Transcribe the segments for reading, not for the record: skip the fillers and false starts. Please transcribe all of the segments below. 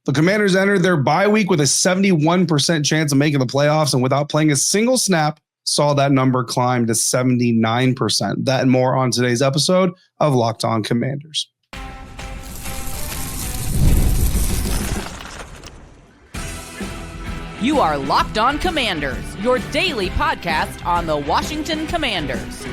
The Commanders entered their bye week with a 71% chance of making the playoffs, and without playing a single snap, saw that number climb to 79%. That and more on today's episode of Locked On Commanders. You are Locked On Commanders, your daily podcast on the Washington Commanders.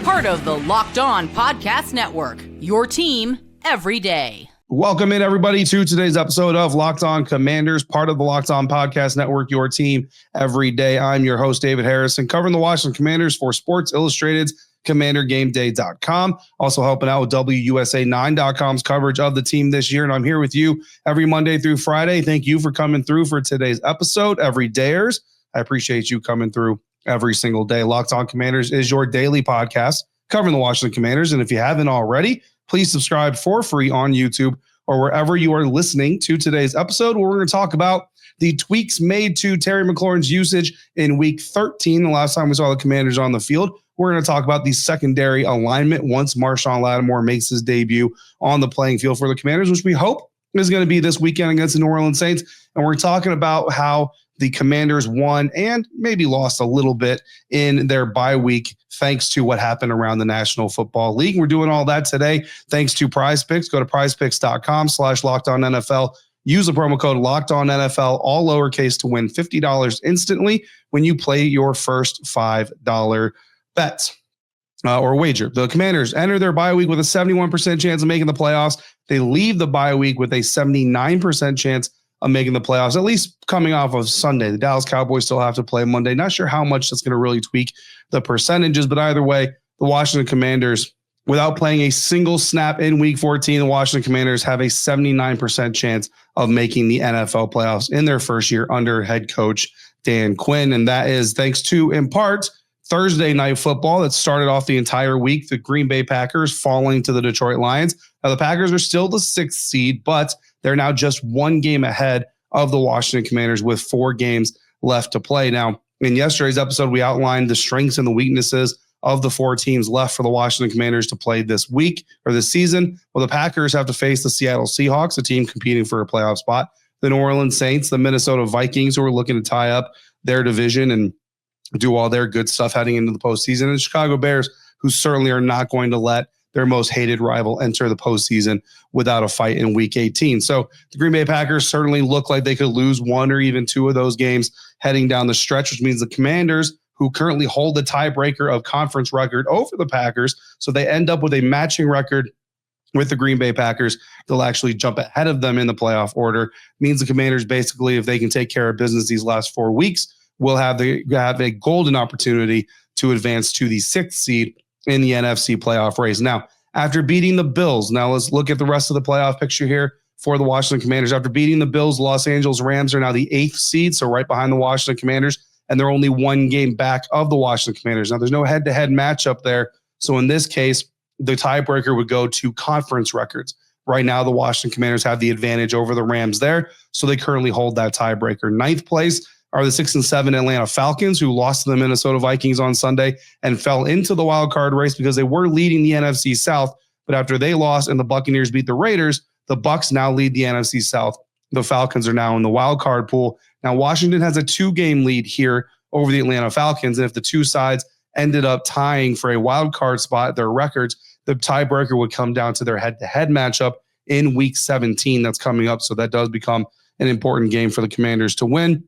Part of the Locked On Podcast Network, your team every day. Welcome in, everybody, to today's episode of Locked On Commanders, part of the Locked On Podcast Network, your team every day. I'm your host, David Harrison, covering the Washington Commanders for Sports Illustrated's CommanderGameDay.com. Also helping out with WUSA9.com's coverage of the team this year. And I'm here with you every Monday through Friday. Thank you for coming through for today's episode. Every dayers, I appreciate you coming through every single day. Locked On Commanders is your daily podcast covering the Washington Commanders. And if you haven't already, please subscribe for free on YouTube or wherever you are listening to today's episode, where we're going to talk about the tweaks made to Terry McLaurin's usage in Week 13, the last time we saw the Commanders on the field. We're going to talk about the secondary alignment once Marshon Lattimore makes his debut on the playing field for the Commanders, which we hope is going to be this weekend against the New Orleans Saints. And we're talking about how the Commanders won and maybe lost a little bit in their bye week thanks to what happened around the National Football League. We're doing all that today thanks to PrizePicks. Go to prizepicks.com/LockedOnNFL. Use the promo code LockedOnNFL, all lowercase, to win $50 instantly when you play your first $5 bets or wager. The Commanders enter their bye week with a 71% chance of making the playoffs. They leave the bye week with a 79% chance of making the playoffs, at least coming off of Sunday. The Dallas Cowboys still have to play Monday. Not sure how much that's going to really tweak the percentages, but either way, the Washington Commanders, without playing a single snap in Week 14, the Washington Commanders have a 79% chance of making the NFL playoffs in their first year under head coach Dan Quinn. And that is thanks to, in part, Thursday night football that started off the entire week, the Green Bay Packers falling to the Detroit Lions. Now, the Packers are still the 6th seed, but they're now just one game ahead of the Washington Commanders with 4 games left to play. Now, in yesterday's episode, we outlined the strengths and the weaknesses of the 4 teams left for the Washington Commanders to play this week or this season. Well, the Packers have to face the Seattle Seahawks, a team competing for a playoff spot, the New Orleans Saints, the Minnesota Vikings, who are looking to tie up their division and do all their good stuff heading into the postseason, and the Chicago Bears, who certainly are not going to let their most hated rival enter the postseason without a fight in Week 18. So the Green Bay Packers certainly look like they could lose 1 or even 2 of those games heading down the stretch, which means the Commanders, who currently hold the tiebreaker of conference record over the Packers, so they end up with a matching record with the Green Bay Packers. They'll actually jump ahead of them in the playoff order. Means the Commanders, basically, if they can take care of business these last 4 weeks, will have a golden opportunity to advance to the 6th seed in the NFC playoff race. Now, after beating the Bills, now let's look at the rest of the playoff picture here for the Washington Commanders. After beating the Bills, Los Angeles Rams are now the 8th seed, so right behind the Washington Commanders, and they're only 1 game back of the Washington Commanders. Now, there's no head-to-head matchup there, so in this case, the tiebreaker would go to conference records. Right now, the Washington Commanders have the advantage over the Rams there, so they currently hold that tiebreaker. 9th place are the 6 and 7 Atlanta Falcons, who lost to the Minnesota Vikings on Sunday and fell into the wild card race because they were leading the NFC South. But after they lost and the Buccaneers beat the Raiders, the Bucs now lead the NFC South. The Falcons are now in the wild card pool. Now, Washington has a 2-game lead here over the Atlanta Falcons. And if the two sides ended up tying for a wild card spot, their records, the tiebreaker would come down to their head-to-head matchup in Week 17 that's coming up. So that does become an important game for the Commanders to win.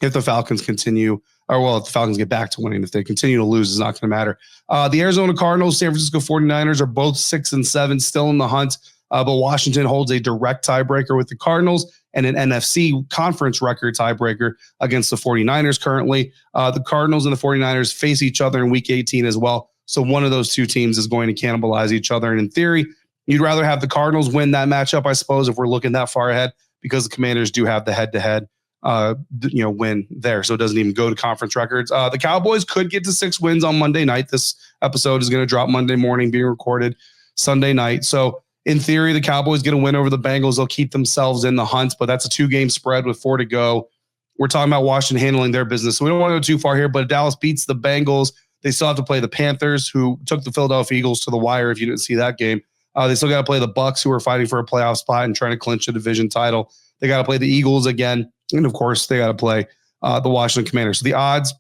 If the Falcons continue, if the Falcons get back to winning, if they continue to lose, it's not going to matter. The Arizona Cardinals, San Francisco 49ers are both 6 and 7, still in the hunt. But Washington holds a direct tiebreaker with the Cardinals and an NFC conference record tiebreaker against the 49ers currently. The Cardinals and the 49ers face each other in Week 18 as well. So one of those two teams is going to cannibalize each other. And in theory, you'd rather have the Cardinals win that matchup, I suppose, if we're looking that far ahead, because the Commanders do have the head-to-head win there. So it doesn't even go to conference records. The Cowboys could get to 6 wins on Monday night. This episode is going to drop Monday morning, being recorded Sunday night. So in theory, the Cowboys get a win over the Bengals. They'll keep themselves in the hunt, but that's a 2-game spread with 4 to go. We're talking about Washington handling their business. So we don't want to go too far here, but if Dallas beats the Bengals, they still have to play the Panthers, who took the Philadelphia Eagles to the wire if you didn't see that game. They still got to play the Bucs, who are fighting for a playoff spot and trying to clinch a division title. They got to play the Eagles again. And of course, they got to play the Washington Commanders. So the odds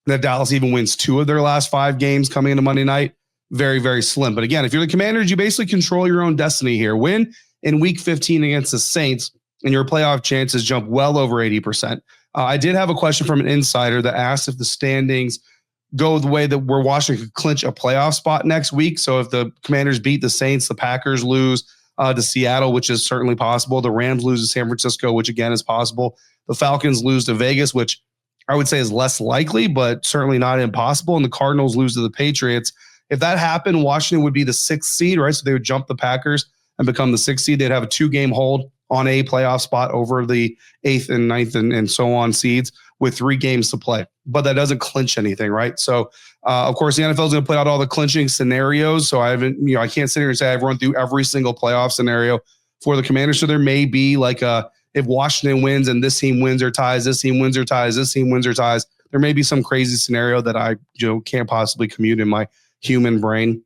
that Dallas even wins 2 of their last 5 games coming into Monday night, very, very slim. But again, if you're the Commanders, you basically control your own destiny here. Win in week 15 against the Saints, and your playoff chances jump well over 80%. I did have a question from an insider that asked if the standings go the way that where Washington could clinch a playoff spot next week. So if the Commanders beat the Saints, the Packers lose to Seattle, which is certainly possible. The Rams lose to San Francisco, which again is possible. The Falcons lose to Vegas, which I would say is less likely, but certainly not impossible. And the Cardinals lose to the Patriots. If that happened, Washington would be the 6th seed, right? So they would jump the Packers and become the 6th seed. They'd have a 2-game hold on a playoff spot over the 8th and 9th and so on seeds with 3 games to play. But that doesn't clinch anything, right? So, of course, the NFL is going to put out all the clinching scenarios. So I can't sit here and say I've run through every single playoff scenario for the Commanders. So there may be like if Washington wins and this team wins or ties, this team wins or ties, this team wins or ties, there may be some crazy scenario that I can't possibly commute in my human brain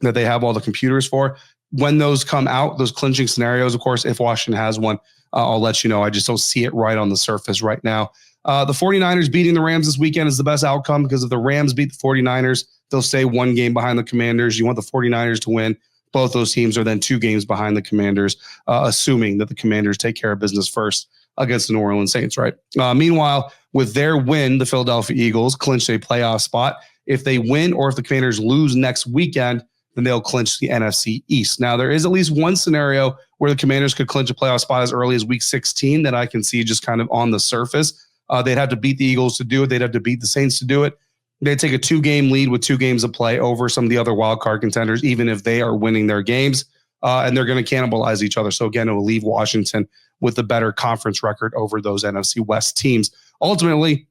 that they have all the computers for. When those come out, those clinching scenarios, of course, if Washington has one, I'll let you know. I just don't see it right on the surface right now. The 49ers beating the Rams this weekend is the best outcome because if the Rams beat the 49ers, they'll stay 1 game behind the Commanders. You want the 49ers to win. Both those teams are then 2 games behind the Commanders, assuming that the Commanders take care of business first against the New Orleans Saints, right? Meanwhile, with their win, the Philadelphia Eagles clinched a playoff spot. If they win or if the Commanders lose next weekend, then they'll clinch the NFC East. Now, there is at least one scenario where the Commanders could clinch a playoff spot as early as week 16 that I can see just kind of on the surface. They'd have to beat the Eagles to do it. They'd have to beat the Saints to do it. They'd take a 2-game lead with 2 games of play over some of the other wild card contenders, even if they are winning their games, and they're going to cannibalize each other. So again, it will leave Washington with the better conference record over those NFC West teams. Ultimately,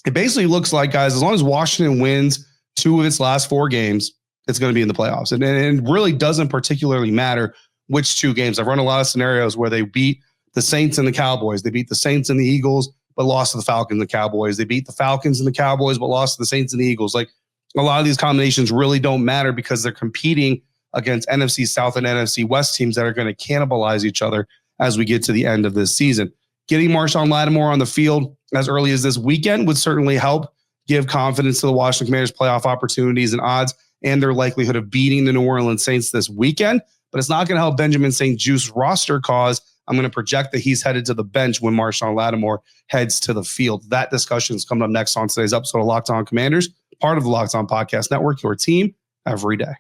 it basically looks like, guys, as long as Washington wins 2 of its last 4 games, it's going to be in the playoffs. And it really doesn't particularly matter which 2 games. I've run a lot of scenarios where they beat the Saints and the Cowboys. They beat the Saints and the Eagles, but lost to the Falcons and the Cowboys. They beat the Falcons and the Cowboys, but lost to the Saints and the Eagles. Like, a lot of these combinations really don't matter because they're competing against NFC South and NFC West teams that are going to cannibalize each other as we get to the end of this season. Getting Marshon Lattimore on the field as early as this weekend would certainly help give confidence to the Washington Commanders' playoff opportunities and odds and their likelihood of beating the New Orleans Saints this weekend. But it's not going to help Benjamin St. Juste's roster cause I'm going to project that he's headed to the bench when Marshon Lattimore heads to the field. That discussion is coming up next on today's episode of Locked On Commanders, part of the Locked On Podcast Network, your team every day.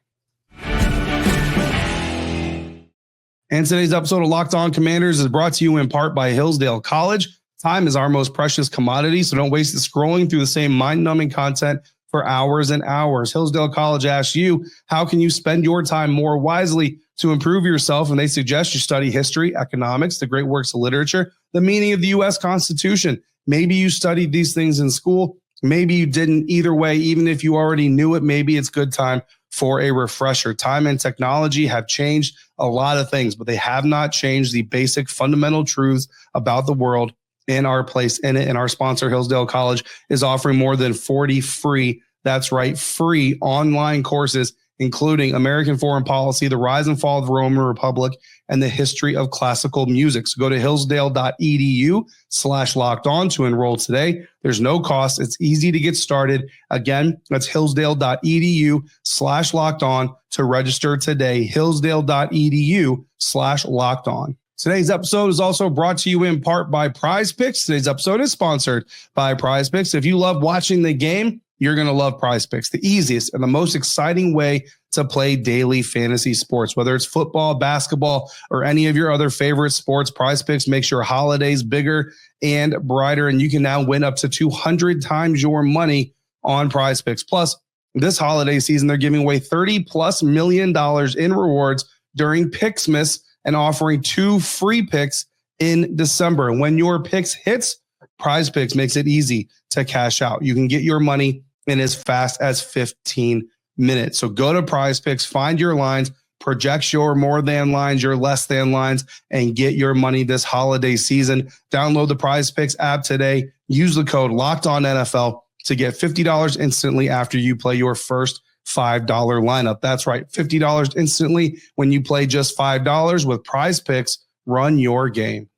And today's episode of Locked On Commanders is brought to you in part by Hillsdale College. Time is our most precious commodity, so don't waste it scrolling through the same mind-numbing content for hours and hours. Hillsdale College asks you, how can you spend your time more wisely to improve yourself? And they suggest you study history, economics, the great works of literature, the meaning of the U.S. Constitution. Maybe you studied these things in school. Maybe you didn't. Either way, even if you already knew it, maybe it's good time for a refresher. Time and technology have changed a lot of things, but they have not changed the basic fundamental truths about the world and our place in it. And our sponsor, Hillsdale College, is offering more than 40 free, that's right, free online courses, including American Foreign Policy, the rise and fall of the Roman Republic, and the history of classical music. So go to hillsdale.edu/locked-on to enroll today. There's no cost. It's easy to get started. Again, that's hillsdale.edu/locked-on to register today. hillsdale.edu/locked-on. Today's episode is also brought to you in part by Prize Picks. Today's episode is sponsored by Prize Picks. If you love watching the game, you're going to love Prize Picks, the easiest and the most exciting way to play daily fantasy sports. Whether it's football, basketball, or any of your other favorite sports, Prize Picks makes your holidays bigger and brighter, and you can now win up to 200 times your money on Prize Picks. Plus, this holiday season, they're giving away $30+ million in rewards during Picksmas and offering 2 free picks in December. And when your picks hits, Prize Picks makes it easy to cash out. You can get your money in as fast as 15 minutes. So go to Prize Picks, find your lines, project your more than lines, your less than lines, and get your money this holiday season. Download the Prize Picks app today. Use the code LOCKEDONNFL to get $50 instantly after you play your first $5 lineup. That's right, $50 instantly when you play just $5 with Prize Picks. Run your game.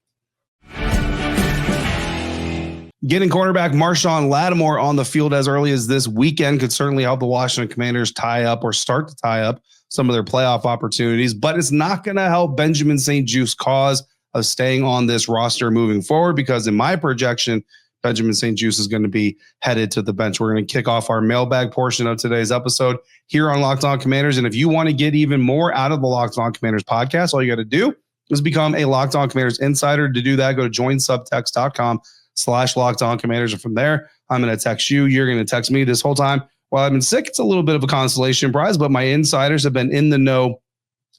Getting cornerback Marshon Lattimore on the field as early as this weekend could certainly help the Washington Commanders tie up or start to tie up some of their playoff opportunities, but it's not going to help Benjamin St-Juste's cause of staying on this roster moving forward, because in my projection, Benjamin St-Juste is going to be headed to the bench. We're going to kick off our mailbag portion of today's episode here on Locked On Commanders. And if you want to get even more out of the Locked On Commanders podcast, all you got to do is become a Locked On Commanders insider. To do that, go to joinsubtext.com/LockedOnCommanders. And from there, I'm going to text you. You're going to text me. This whole time while I've been sick, it's a little bit of a consolation prize, but my insiders have been in the know,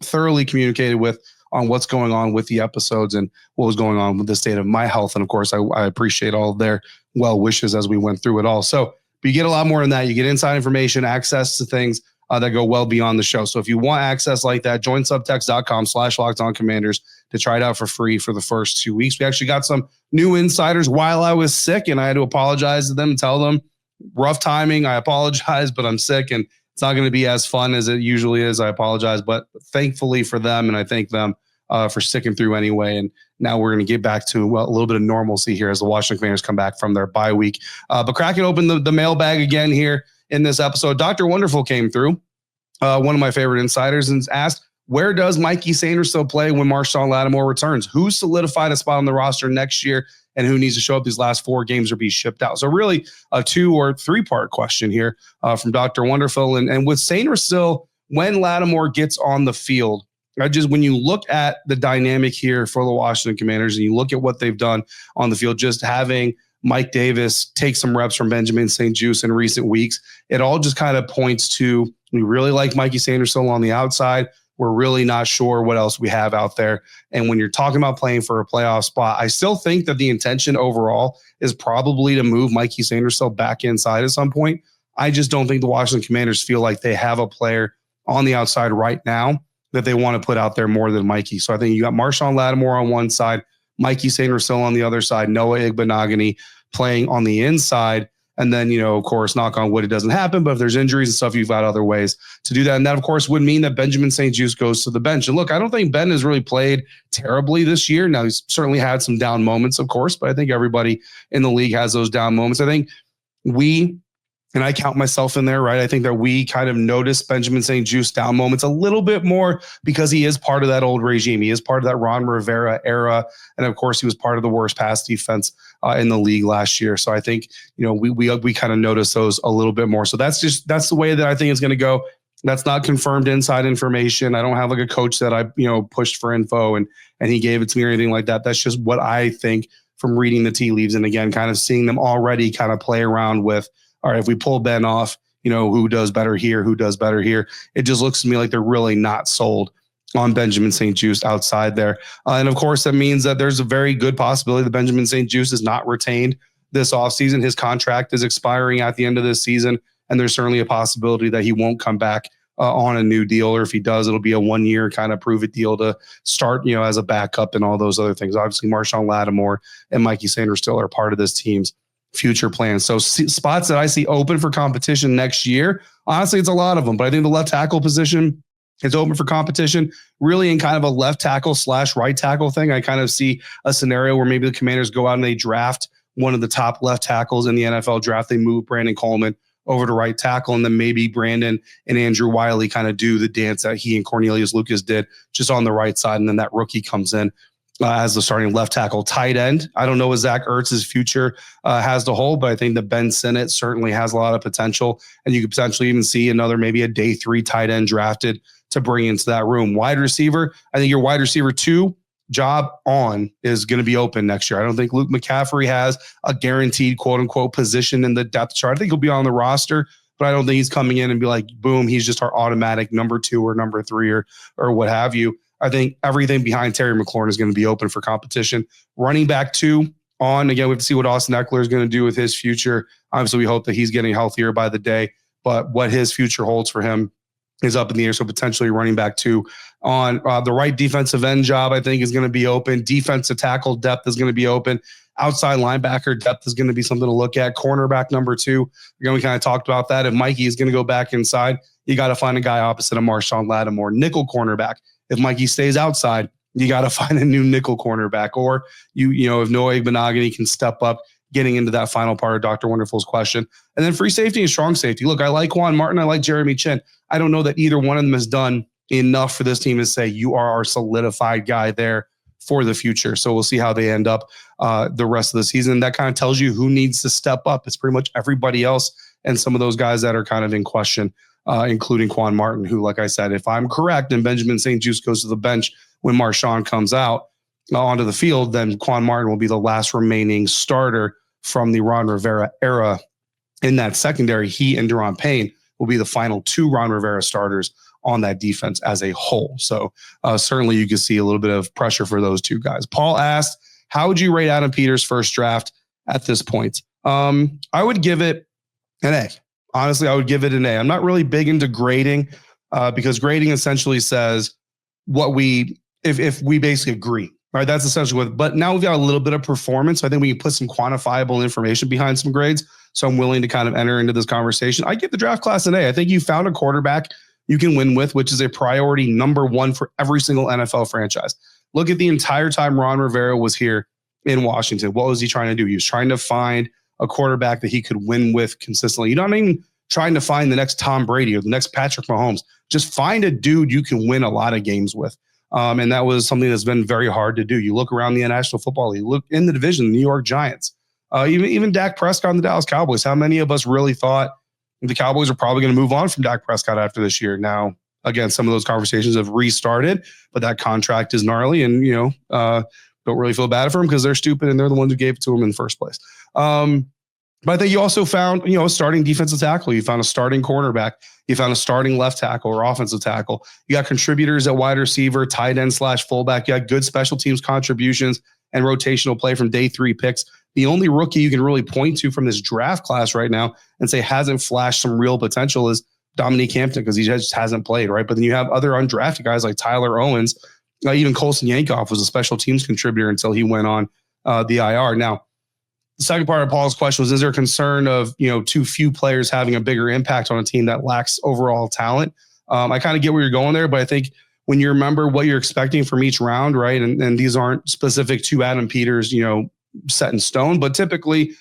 thoroughly communicated with on what's going on with the episodes and what was going on with the state of my health. And of course, I appreciate all of their well wishes as we went through it all. So you get a lot more than that. You get inside information, access to things that go well beyond the show. So if you want access like that, join subtext.com/LockedOnCommanders to try it out for free for the first 2 weeks. We actually got some new insiders while I was sick, and I had to apologize to them and tell them rough timing. I apologize, but I'm sick and it's not going to be as fun as it usually is. I apologize, but thankfully for them, and I thank them for sticking through anyway. And now we're going to get back to a little bit of normalcy here as the Washington Commanders come back from their bye week. But cracking open the mailbag again here in this episode, Dr. Wonderful came through, one of my favorite insiders, and asked, where does Mikey Sanders still play when Marshon Lattimore returns? Who solidified a spot on the roster next year, and who needs to show up these last 4 games or be shipped out? So really a 2 or 3 part question here from Dr. Wonderful. And with Sanders still, when Lattimore gets on the field, when you look at the dynamic here for the Washington Commanders and you look at what they've done on the field, just having Mike Davis take some reps from Benjamin St-Juste in recent weeks, it all just kind of points to, we really like Mikey Sanders still on the outside. We're really not sure what else we have out there. And when you're talking about playing for a playoff spot, I still think that the intention overall is probably to move Mikey Sanders still back inside at some point. I just don't think the Washington Commanders feel like they have a player on the outside right now that they want to put out there more than Mikey. So I think you got Marshon Lattimore on one side, Mikey Sanders still on the other side, Noah Igbenogany playing on the inside. And then, of course, knock on wood, it doesn't happen. But if there's injuries and stuff, you've got other ways to do that. And that, of course, would mean that Benjamin St-Juste goes to the bench. And look, I don't think Ben has really played terribly this year. Now, he's certainly had some down moments, of course, but I think everybody in the league has those down moments. I think and I count myself in there, right? I think that we kind of noticed Benjamin St-Juste down moments a little bit more because he is part of that old regime. He is part of that Ron Rivera era. And of course, he was part of the worst pass defense in the league last year. So I think, we kind of noticed those a little bit more. So that's the way that I think it's going to go. That's not confirmed inside information. I don't have like a coach that I, pushed for info and he gave it to me or anything like that. That's just what I think from reading the tea leaves. And again, kind of seeing them already kind of play around with, all right, if we pull Ben off, who does better here, who does better here. It just looks to me like they're really not sold on Benjamin St-Juste outside there. And of course, that means that there's a very good possibility that Benjamin St-Juste is not retained this offseason. His contract is expiring at the end of this season, and there's certainly a possibility that he won't come back on a new deal, or if he does, it'll be a 1-year kind of prove-it deal to start, as a backup and all those other things. Obviously, Marshon Lattimore and Mikey Sanders still are part of this team's future plans. So spots that I see open for competition next year, honestly, it's a lot of them, but I think the left tackle position is open for competition really in kind of a left tackle / right tackle thing. I kind of see a scenario where maybe the Commanders go out and they draft one of the top left tackles in the NFL draft. They move Brandon Coleman over to right tackle, and then maybe Brandon and Andrew Wiley kind of do the dance that he and Cornelius Lucas did just on the right side. And then that rookie comes in as the starting left tackle. Tight end, I don't know what Zach Ertz's future has to hold, but I think that Ben Sinnott certainly has a lot of potential, and you could potentially even see maybe a day 3 tight end drafted to bring into that room. Wide receiver, I think your wide receiver 2 job is going to be open next year. I don't think Luke McCaffrey has a guaranteed quote unquote position in the depth chart. I think he'll be on the roster, but I don't think he's coming in and be like, boom, he's just our automatic number 2 or number 3 or what have you. I think everything behind Terry McLaurin is going to be open for competition. Running back 2 again, we have to see what Austin Eckler is going to do with his future. Obviously, we hope that he's getting healthier by the day, but what his future holds for him is up in the air. So potentially running back 2 on the right defensive end job, I think is going to be open. Defensive tackle depth is going to be open. Outside linebacker depth is going to be something to look at. Cornerback number 2, again, we kind of talked about that. If Mikey is going to go back inside, you got to find a guy opposite of Marshon Lattimore. Nickel cornerback. If Mikey stays outside, you got to find a new nickel cornerback. Or if Noah Igbenogany can step up, getting into that final part of Dr. Wonderful's question. And then free safety and strong safety. Look, I like Quan Martin. I like Jeremy Chin. I don't know that either one of them has done enough for this team to say you are our solidified guy there for the future. So we'll see how they end up the rest of the season. That kind of tells you who needs to step up. It's pretty much everybody else and some of those guys that are kind of in question, including Quan Martin, who, like I said, if I'm correct and Benjamin St-Juste goes to the bench when Marshon comes out onto the field, then Quan Martin will be the last remaining starter from the Ron Rivera era in that secondary. He and Deron Payne will be the final two Ron Rivera starters on that defense as a whole. So certainly you can see a little bit of pressure for those two guys. Paul asked, how would you rate Adam Peters' first draft at this point? I would give it an A. Honestly, I would give it an A. I'm not really big into grading because grading essentially says what if we basically agree. Right, that's essentially what. But now we've got a little bit of performance. I think we can put some quantifiable information behind some grades. So I'm willing to kind of enter into this conversation. I give the draft class an A. I think you found a quarterback you can win with, which is a priority number one for every single NFL franchise. Look at the entire time Ron Rivera was here in Washington. What was he trying to do? He was trying to find a quarterback that he could win with consistently. You're not even trying to find the next Tom Brady or the next Patrick Mahomes. Just find a dude you can win a lot of games with. And that was something that's been very hard to do. You look around the National Football League, look in the division, the New York Giants, even Dak Prescott and the Dallas Cowboys. How many of us really thought the Cowboys are probably going to move on from Dak Prescott after this year? Now, again, some of those conversations have restarted, but that contract is gnarly, and don't really feel bad for them because they're stupid and they're the ones who gave it to them in the first place. But I think you also found, a starting defensive tackle. You found a starting cornerback. You found a starting left tackle or offensive tackle. You got contributors at wide receiver, tight end / fullback. You got good special teams contributions and rotational play from day 3 picks. The only rookie you can really point to from this draft class right now and say hasn't flashed some real potential is Dominique Hampton, because he just hasn't played, right? But then you have other undrafted guys like Tyler Owens. Even Colson Yankoff was a special teams contributor until he went on the IR. Now, the second part of Paul's question was, is there a concern of, too few players having a bigger impact on a team that lacks overall talent? I kind of get where you're going there, but I think when you remember what you're expecting from each round, right? And these aren't specific to Adam Peters, set in stone, but typically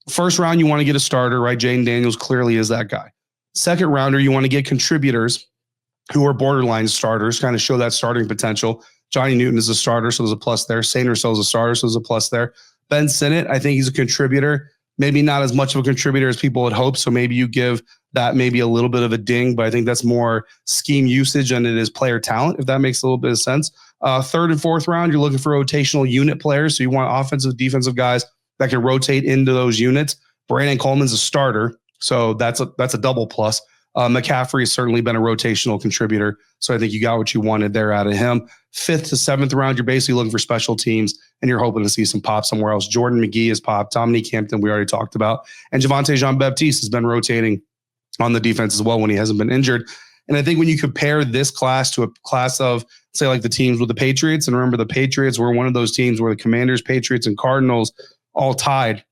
first round, you want to get a starter, right? Jayden Daniels clearly is that guy. Second rounder, you want to get contributors who are borderline starters, kind of show that starting potential. Johnny Newton is a starter, so there's a plus there. Sainer is a starter, so there's a plus there. Ben Sinnott, I think he's a contributor, maybe not as much of a contributor as people had hoped. So maybe you give that maybe a little bit of a ding, but I think that's more scheme usage than it is player talent, if that makes a little bit of sense. Third and fourth round, you're looking for rotational unit players. So you want offensive, defensive guys that can rotate into those units. Brandon Coleman's a starter, so that's a double plus. McCaffrey has certainly been a rotational contributor, so I think you got what you wanted there out of him. 5th to 7th round, you're basically looking for special teams, and you're hoping to see some pop somewhere else. Jordan McGee has popped. Dominique Hampton, we already talked about. And Javonte Jean-Baptiste has been rotating on the defense as well when he hasn't been injured. And I think when you compare this class to a class of, say, like the teams with the Patriots, and remember the Patriots were one of those teams where the Commanders, Patriots, and Cardinals all tied.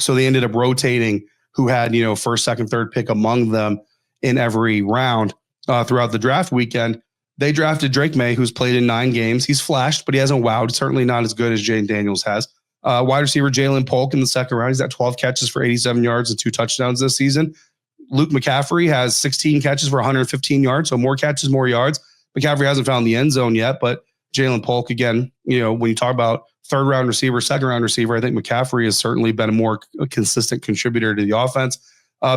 So they ended up rotating who had, first, second, third pick among them in every round throughout the draft weekend. They drafted Drake May, who's played in 9 games. He's flashed, but he hasn't wowed. Certainly not as good as Jayden Daniels has. Wide receiver Jalen Polk in the second round. He's got 12 catches for 87 yards and 2 touchdowns this season. Luke McCaffrey has 16 catches for 115 yards, so more catches, more yards. McCaffrey hasn't found the end zone yet, but Jalen Polk, again, when you talk about third round receiver, second round receiver, I think McCaffrey has certainly been a more consistent contributor to the offense.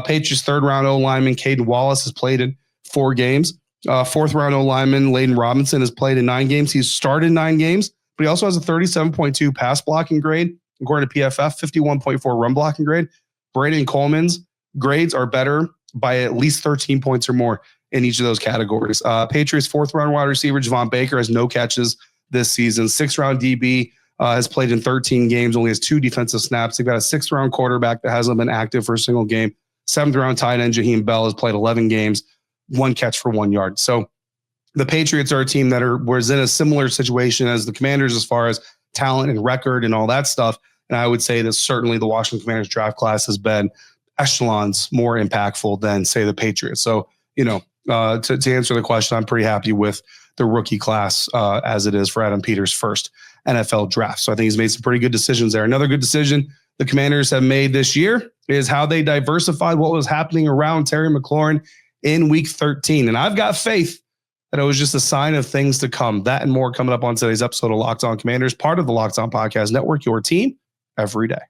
Patriots third round O lineman Caden Wallace has played in 4 games. Fourth round O lineman Layden Robinson has played in 9 games. He's started 9 games, but he also has a 37.2 pass blocking grade, according to PFF, 51.4 run blocking grade. Brandon Coleman's grades are better by at least 13 points or more in each of those categories. Patriots fourth round wide receiver Javon Baker has no catches this season. 6th round DB has played in 13 games, only has 2 defensive snaps. They've got a 6th round quarterback that hasn't been active for a single game. 7th round tight end Jaheim Bell has played 11 games, 1 catch for 1 yard. So the Patriots are a team that was in a similar situation as the Commanders as far as talent and record and all that stuff. And I would say that certainly the Washington Commanders draft class has been echelons more impactful than, say, the Patriots. So, to answer the question, I'm pretty happy with the rookie class as it is for Adam Peters' first NFL draft. So I think he's made some pretty good decisions there. Another good decision the Commanders have made this year is how they diversified what was happening around Terry McLaurin in week 13. And I've got faith that it was just a sign of things to come. That and more coming up on today's episode of Locked On Commanders, part of the Locked On Podcast Network, your team every day.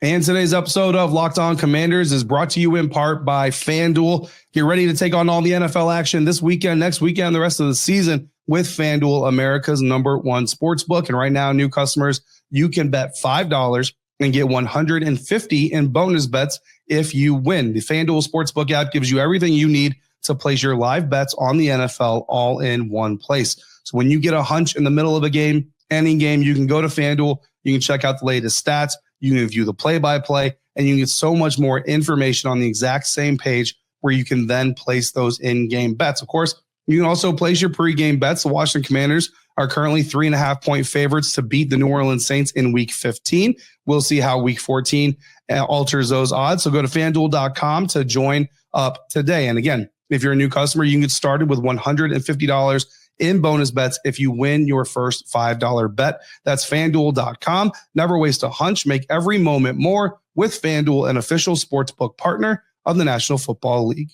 And today's episode of Locked On Commanders is brought to you in part by FanDuel. Get ready to take on all the NFL action this weekend, next weekend, the rest of the season with FanDuel, America's #1 sportsbook. And right now, new customers, you can bet $5 and get $150 in bonus bets if you win. The FanDuel Sportsbook app gives you everything you need to place your live bets on the NFL all in one place. So when you get a hunch in the middle of a game, any game, you can go to FanDuel, you can check out the latest stats, you can view the play-by-play, and you can get so much more information on the exact same page where you can then place those in-game bets. Of course, you can also place your pregame bets. The Washington Commanders are currently 3.5-point favorites to beat the New Orleans Saints in week 15. We'll see how week 14 alters those odds. So go to FanDuel.com to join up today. And again, if you're a new customer, you can get started with $150 in bonus bets if you win your first $5 bet. That's FanDuel.com. Never waste a hunch. Make every moment more with FanDuel, an official sportsbook partner of the National Football League.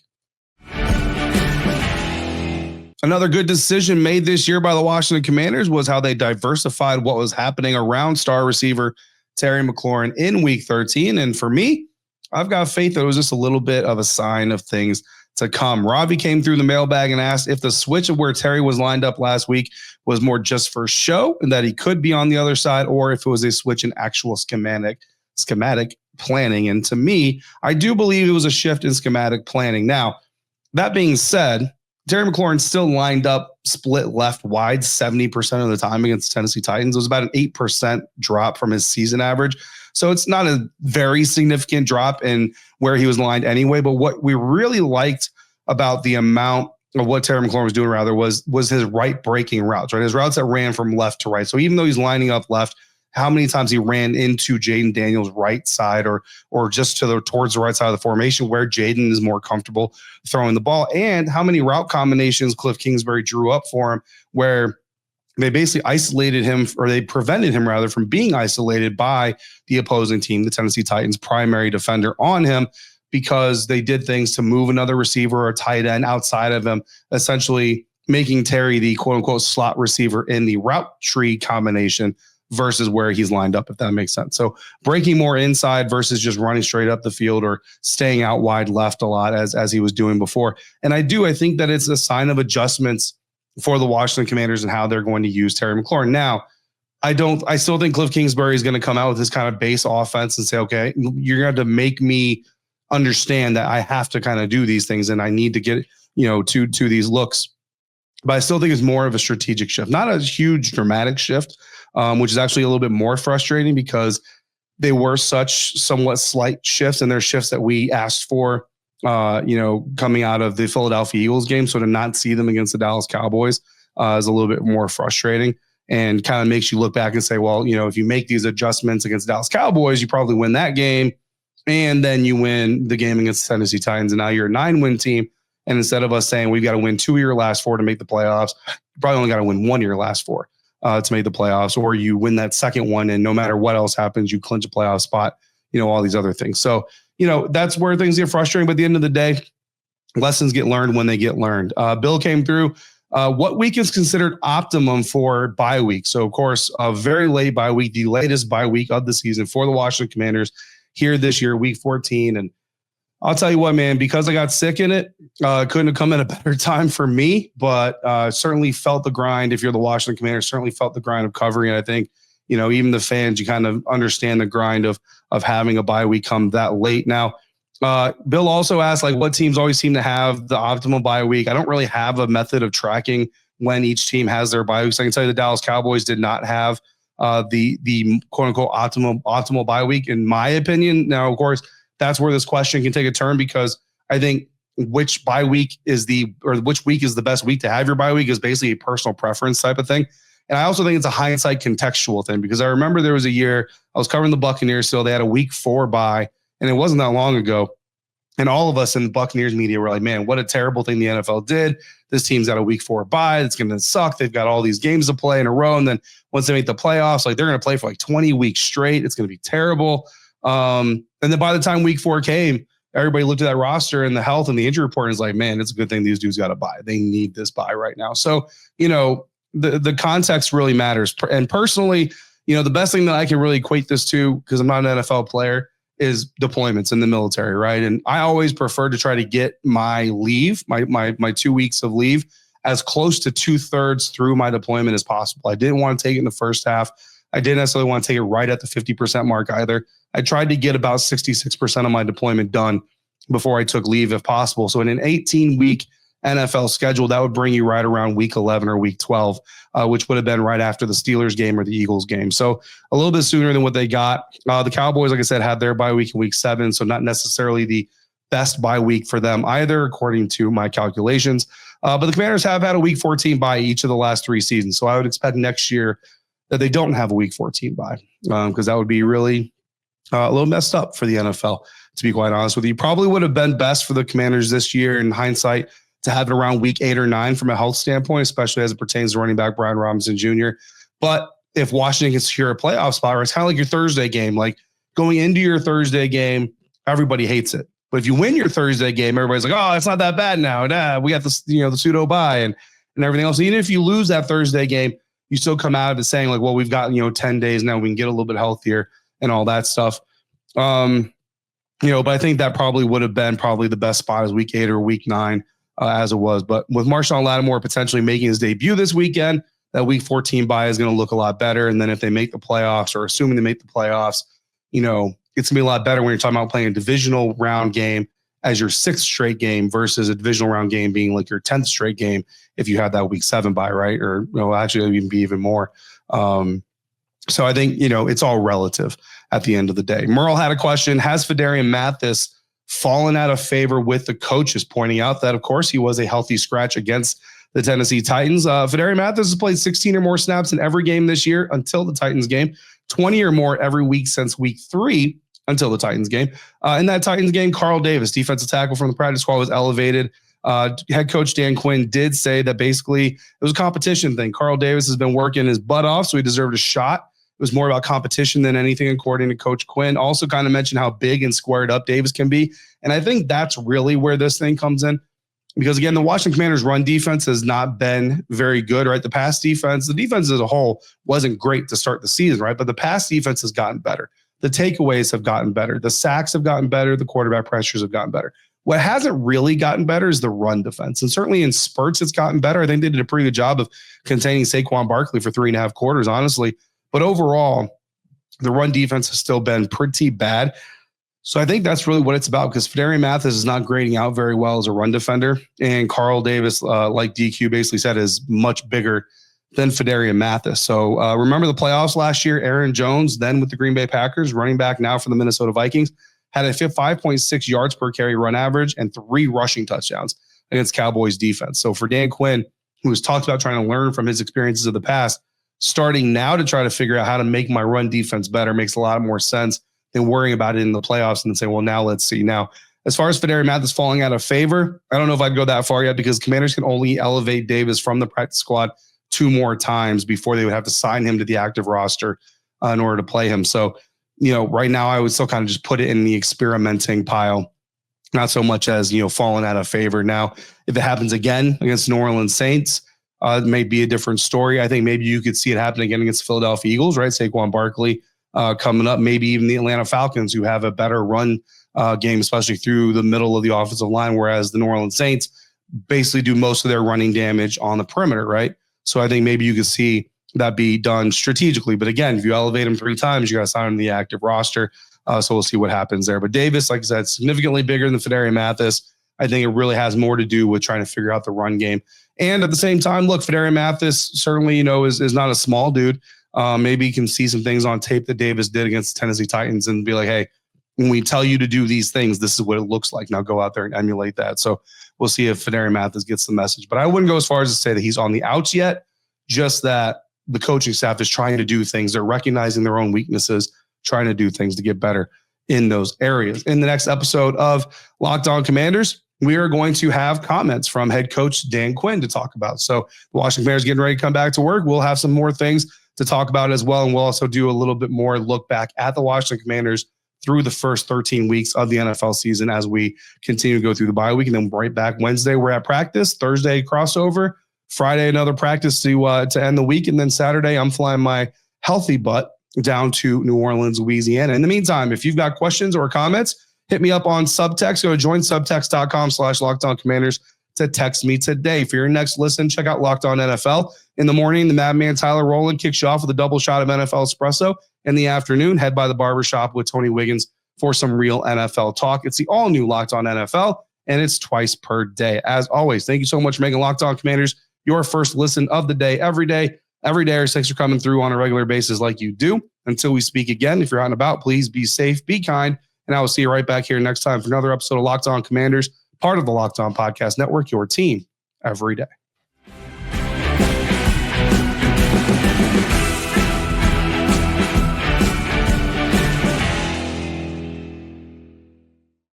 Another good decision made this year by the Washington Commanders was how they diversified what was happening around star receiver Terry McLaurin in week 13. And for me, I've got faith that it was just a little bit of a sign of things to come. Ravi came through the mailbag and asked if the switch of where Terry was lined up last week was more just for show and that he could be on the other side, or if it was a switch in actual schematic planning. And to me, I do believe it was a shift in schematic planning. Now, that being said, Terry McLaurin still lined up split left wide 70% of the time against Tennessee Titans. It was about an 8% drop from his season average. So it's not a very significant drop in where he was lined anyway. But what we really liked about the amount of what Terry McLaurin was doing was his right breaking routes, right? His routes that ran from left to right. So even though he's lining up left, how many times he ran into Jayden Daniels' right side or just towards the right side of the formation where Jayden is more comfortable throwing the ball, and how many route combinations Cliff Kingsbury drew up for him where they basically isolated him, or they prevented him rather from being isolated by the opposing team, the Tennessee Titans' primary defender on him, because they did things to move another receiver or tight end outside of him, essentially making Terry the quote unquote slot receiver in the route tree combination versus where he's lined up, if that makes sense. So breaking more inside versus just running straight up the field or staying out wide left a lot as he was doing before. And I think that it's a sign of adjustments for the Washington Commanders and how they're going to use Terry McLaurin. Now, I still think Cliff Kingsbury is going to come out with this kind of base offense and say, okay, you're going to have to make me understand that I have to kind of do these things and I need to get, to these looks. But I still think it's more of a strategic shift, not a huge dramatic shift, which is actually a little bit more frustrating because they were such somewhat slight shifts, and they're shifts that we asked for, coming out of the Philadelphia Eagles game. So to not see them against the Dallas Cowboys is a little bit more frustrating and kind of makes you look back and say, well, if you make these adjustments against the Dallas Cowboys, you probably win that game. And then you win the game against the Tennessee Titans. And now you're a 9-win team. And instead of us saying we've got to win 2 of your last 4 to make the playoffs, you probably only got to win 1 of your last 4 to make the playoffs, or you win that second one. And no matter what else happens, you clinch a playoff spot, all these other things. So, that's where things get frustrating. But at the end of the day, lessons get learned when they get learned. Bill came through. What week is considered optimum for bye week? So, of course, a very late bye week, the latest bye week of the season for the Washington Commanders here this year, week 14. And I'll tell you what, man, because I got sick in it, couldn't have come at a better time for me, but certainly felt the grind. If you're the Washington Commanders, certainly felt the grind of covering. And I think, even the fans, you kind of understand the grind of having a bye week come that late. Now, Bill also asked, what teams always seem to have the optimal bye week. I don't really have a method of tracking when each team has their bye weeks. I can tell you the Dallas Cowboys did not have the quote unquote optimal bye week, in my opinion. Now, of course, that's where this question can take a turn, because I think which week is the best week to have your bye week is basically a personal preference type of thing. And I also think it's a hindsight contextual thing, because I remember there was a year I was covering the Buccaneers. So they had a week 4 bye, and it wasn't that long ago. And all of us in the Buccaneers media were like, man, what a terrible thing the NFL did. This team's got a week 4 bye. It's going to suck. They've got all these games to play in a row. And then once they make the playoffs, like they're going to play for like 20 weeks straight. It's going to be terrible. And then by the time week 4 came, everybody looked at that roster and the health and the injury report and is like, man, it's a good thing these dudes got a bye. They need this bye right now. So, the context really matters. And personally, the best thing that I can really equate this to, because I'm not an NFL player, is deployments in the military, right? And I always prefer to try to get my leave, my 2 weeks of leave, as close to 2/3 through my deployment as possible. I didn't want to take it in the first half. I didn't necessarily want to take it right at the 50% mark either. I tried to get about 66% of my deployment done before I took leave if possible. So in an 18-week NFL schedule, that would bring you right around week 11 or week 12, which would have been right after the Steelers game or the Eagles game. So a little bit sooner than what they got. The Cowboys, like I said, had their bye week in week 7, so not necessarily the best bye week for them either, according to my calculations. But the Commanders have had a week 14 bye each of the last 3 seasons. So I would expect next year that they don't have a week 14 bye, because that would be really a little messed up for the NFL, to be quite honest with you. Probably would have been best for the Commanders this year in hindsight to have it around week 8 or 9 from a health standpoint, especially as it pertains to running back Brian Robinson Jr. But if Washington can secure a playoff spot, it's kind of like your Thursday game. Like going into your Thursday game, everybody hates it. But if you win your Thursday game, everybody's like, oh, it's not that bad now. Nah, we got this, the pseudo bye and everything else. Even if you lose that Thursday game, you still come out of it saying like, well, we've got, 10 days now. We can get a little bit healthier and all that stuff. But I think that probably would have been the best spot as week 8 or week 9. As it was. But with Marshon Lattimore potentially making his debut this weekend, that week 14 bye is going to look a lot better. And then if they make the playoffs, or assuming they make the playoffs, it's going to be a lot better when you're talking about playing a divisional round game as your 6th straight game versus a divisional round game being like your 10th straight game if you had that week 7 bye, right? Or actually it would even be even more. So I think, it's all relative at the end of the day. Merle had a question. Has Phidarian Mathis fallen out of favor with the coaches, pointing out that, of course, he was a healthy scratch against the Tennessee Titans. Phidarian Mathis has played 16 or more snaps in every game this year until the Titans game, 20 or more every week since week 3 until the Titans game. In that Titans game, Carl Davis, defensive tackle from the practice squad, was elevated. Head coach Dan Quinn did say that basically it was a competition thing. Carl Davis has been working his butt off, so he deserved a shot. It was more about competition than anything, according to Coach Quinn. Also kind of mentioned how big and squared up Davis can be. And I think that's really where this thing comes in. Because, again, the Washington Commanders' run defense has not been very good, right? The pass defense, the defense as a whole wasn't great to start the season, right? But the pass defense has gotten better. The takeaways have gotten better. The sacks have gotten better. The quarterback pressures have gotten better. What hasn't really gotten better is the run defense. And certainly in spurts, it's gotten better. I think they did a pretty good job of containing Saquon Barkley for 3.5 quarters, honestly. But overall, the run defense has still been pretty bad. So I think that's really what it's about, because Phidarian Mathis is not grading out very well as a run defender. And Carl Davis, like DQ basically said, is much bigger than Phidarian Mathis. So remember the playoffs last year, Aaron Jones, then with the Green Bay Packers, running back now for the Minnesota Vikings, had a 5.6 yards per carry run average and 3 rushing touchdowns against Cowboys defense. So for Dan Quinn, who has talked about trying to learn from his experiences of the past, starting now to try to figure out how to make my run defense better makes a lot more sense than worrying about it in the playoffs and then say, well, now let's see. Now, as far as Phidarian Mathis falling out of favor, I don't know if I'd go that far yet, because Commanders can only elevate Davis from the practice squad 2 more times before they would have to sign him to the active roster in order to play him. So, right now I would still kind of just put it in the experimenting pile, not so much as, falling out of favor. Now, if it happens again against New Orleans Saints, it may be a different story. I think maybe you could see it happen again against the Philadelphia Eagles, right? Saquon Barkley coming up, maybe even the Atlanta Falcons, who have a better run game, especially through the middle of the offensive line, whereas the New Orleans Saints basically do most of their running damage on the perimeter, right? So I think maybe you could see that be done strategically. But again, if you elevate him 3 times, you got to sign him to the active roster. So we'll see what happens there. But Davis, like I said, significantly bigger than Phidarian Mathis. I think it really has more to do with trying to figure out the run game. And at the same time, look, Phidarian Mathis certainly, is not a small dude. Maybe you can see some things on tape that Davis did against the Tennessee Titans and be like, hey, when we tell you to do these things, this is what it looks like. Now go out there and emulate that. So we'll see if Phidarian Mathis gets the message. But I wouldn't go as far as to say that he's on the outs yet, just that the coaching staff is trying to do things. They're recognizing their own weaknesses, trying to do things to get better in those areas. In the next episode of Locked On Commanders, we are going to have comments from head coach Dan Quinn to talk about. So the Washington Commanders getting ready to come back to work. We'll have some more things to talk about as well. And we'll also do a little bit more look back at the Washington Commanders through the first 13 weeks of the NFL season as we continue to go through the bye week. And then right back Wednesday, we're at practice. Thursday, crossover. Friday, another practice to end the week. And then Saturday, I'm flying my healthy butt down to New Orleans, Louisiana. In the meantime, if you've got questions or comments, hit me up on Subtext. Go to joinsubtext.com/LockedOnCommanders to text me today. For your next listen, check out Locked On NFL. In the morning, the Madman Tyler Rowland kicks you off with a double shot of NFL espresso. In the afternoon, head by the barbershop with Tony Wiggins for some real NFL talk. It's the all-new Locked On NFL, and it's twice per day. As always, thank you so much for making Locked On Commanders your first listen of the day every day. Every day, our thanks for coming through on a regular basis like you do. Until we speak again, if you're out and about, please be safe, be kind, and I will see you right back here next time for another episode of Locked On Commanders, part of the Locked On Podcast Network, your team every day.